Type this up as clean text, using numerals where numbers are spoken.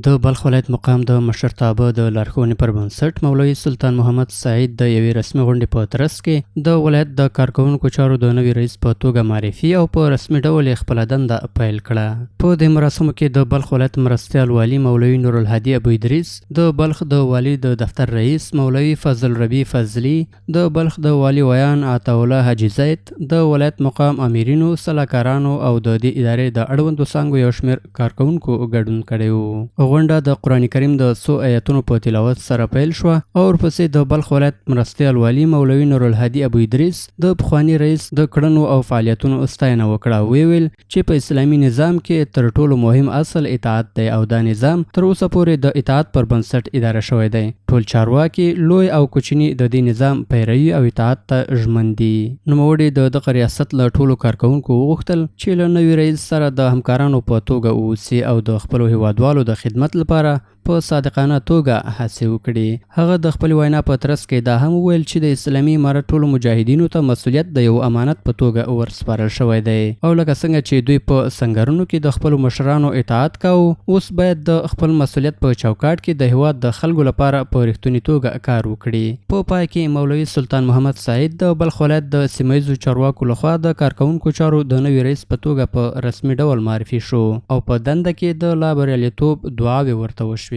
د بلخ ولایت مقام د مشرتابه د لارښوونې پر بنسټ مولوي سلطان محمد سعید د یوې رسمي غونډې په ترڅ کې د ولایت د کارکوونکو چارو د نوي رئیس په توګه معرفي او په رسمي ډول یې خپله دنده پیل کړه. په دې مراسمو کې د بلخ ولایت مرستیال والي مولوي نور الهادي ابو ادریس، د بلخ د والي د دفتر رئیس مولوي فضل ربی فضلي، د بلخ د والي ویان عطاالله حاجي زید، د ولایت مقام امیرینو، سلاکارانو او د دې ادارې د اړوندو څانګو یو شمېر کارکوونکو ګډون کړی و. غونډه د قرآن کریم د څو آیتونو په تلاوت سره پیل شوه او ورپسې د بلخ ولایت مرستیال والي مولوي نور الهادي ابو ادریس د پخواني رئیس د کړنو او فعالیتونو ستاینه وکړه. ویل چې په اسلامي نظام کې تر ټولو مهم اصل اطاعت دی او دا نظام تر اوسه پورې د اطاعت پر بنسټ اداره شوی دی. ټول چارواکي لوی او کوچني د دې نظام پیروي او اطاعت ته ژمن دي. نوموړي د دغه ریاست له ټولو کارکوونکو وغوښتل چې له نوي رئیس سره د همکارانو په توګه واوسي او د خپلو هیوادوالو د خدمت لپاره په صادقانه توګه هڅې وکړي. هغه د خپل وینا په ترڅ کې دا هم وویل چې د اسلامي امارت ټولو مجاهدینو ته مسؤلیت د یو امانت په توګه ورسپارل شوی دی او لکه څنګه چې دوی په سنګرونو کې د خپلو مشرانو اطاعت کاوه، اوس باید د خپل مسؤلیت په چوکاټ کې د هیواد د خلکو لپاره په رښتوني توګه کار وکړي. په پای کې مولوي سلطان محمد سعید د بلخ ولایت د سیمهییزو چارواکو لخوا د کارکوونکو چارو د نوي رئیس په توګه په رسمي ډول معرفي شو او په دنده کې د لا بریالیتوب دعاوې ورته وشوې.